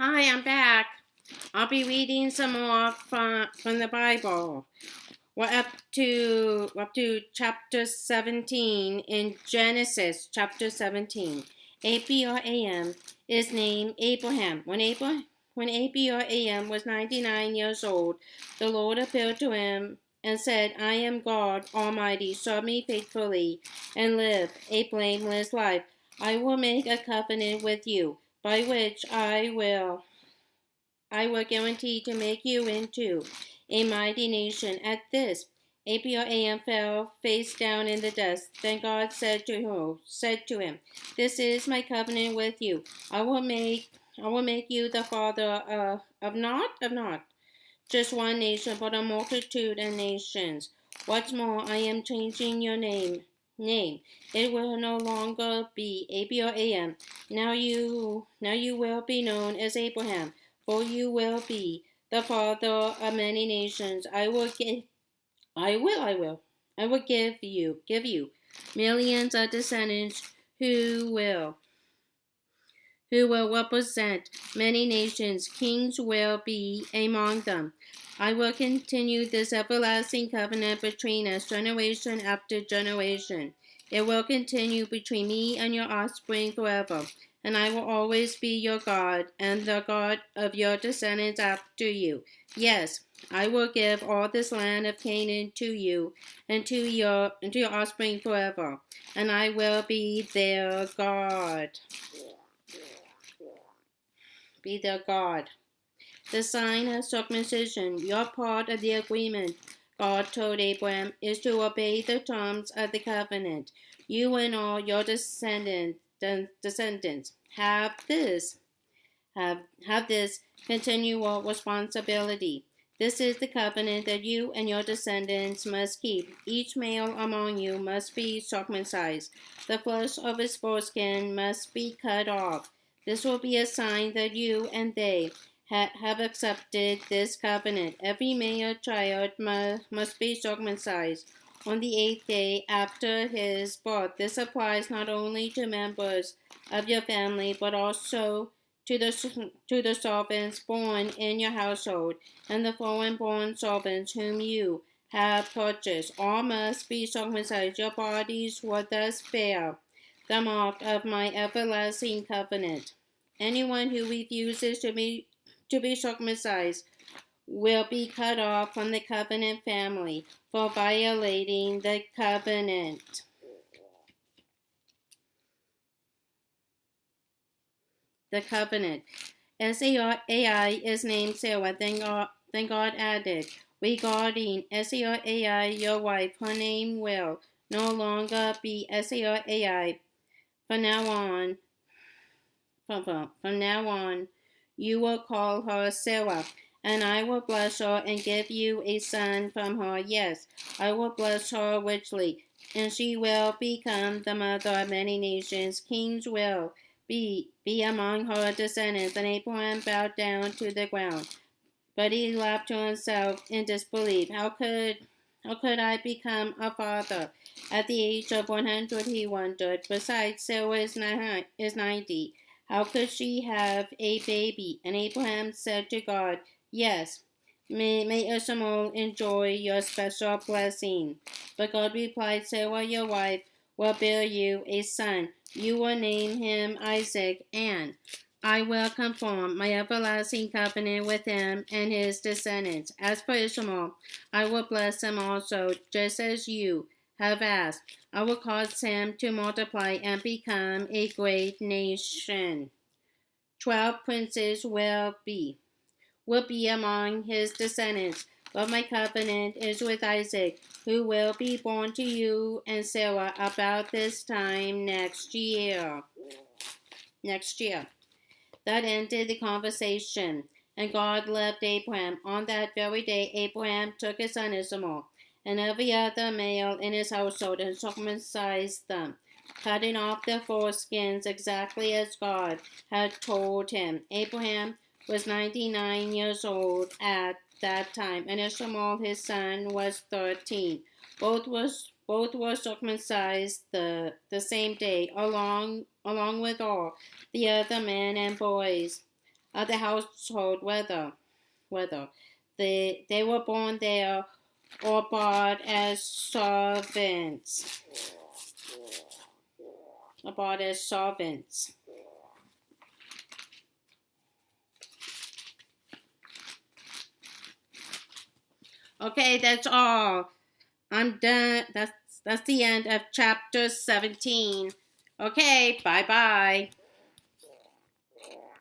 Hi, I'm back. I'll be reading some more from the Bible. We're up to chapter 17 in Genesis chapter 17. Abraham is named Abraham. When Abraham was 99 years old, the Lord appeared to him and said, I am God Almighty. Serve me faithfully and live a blameless life. I will make a covenant with you by which I will guarantee to make you into a mighty nation. At this, Abraham fell face down in the dust. Then God said to him, This is my covenant with you. I will make you the father of not just one nation, but a multitude of nations. What's more, I am changing your name. It will no longer be Abraham. Now you will be known as Abraham, for you will be the father of many nations. I will give you millions of descendants who will represent many nations. Kings will be among them. I will continue this everlasting covenant between us, generation after generation. It will continue between me and your offspring forever, and I will always be your God and the God of your descendants after you. Yes, I will give all this land of Canaan to you and to your offspring forever, and I will be their God. Be their God. The sign of circumcision, your part of the agreement, God told Abraham, is to obey the terms of the covenant. You and all your descendants have this continual responsibility. This is the covenant that you and your descendants must keep. Each male among you must be circumcised. The flesh of his foreskin must be cut off. This will be a sign that you and they have accepted this covenant. Every male child must be circumcised on the 8th day after his birth. This applies not only to members of your family, but also to the servants born in your household, and the foreign-born servants whom you have purchased. All must be circumcised. Your bodies will thus bear the mark of my everlasting covenant. Anyone who refuses to be circumcised will be cut off from the covenant family for violating the covenant. The covenant. Sarai is named Sarah. Then God added, regarding Sarai, your wife, her name will no longer be Sarai. From now on, you will call her Sarah, and I will bless her and give you a son from her. Yes, I will bless her richly, and she will become the mother of many nations. Kings will be among her descendants. And Abraham bowed down to the ground, but he laughed to himself in disbelief. How could I become a father? At the age of 100, he wondered. Besides, Sarah is 90. How could she have a baby? And Abraham said to God, Yes, may Ishmael enjoy your special blessing. But God replied, Sarah, your wife, will bear you a son. You will name him Isaac, and I will confirm my everlasting covenant with him and his descendants. As for Ishmael, I will bless him also, just as you have asked. I will cause him to multiply and become a great nation. 12 princes will be among his descendants. But my covenant is with Isaac, who will be born to you and Sarah about this time next year. That ended the conversation, and God left Abraham. On that very day, Abraham took his son Ishmael and every other male in his household and circumcised them, cutting off their foreskins exactly as God had told him. Abraham was 99 years old at that time, and Ishmael his son was 13. Both were circumcised the same day, along with all the other men and boys of the household, whether they were born there or bought as servants. Or bought as servants. Okay, that's all. I'm done. That's the end of chapter 17. Okay, bye-bye.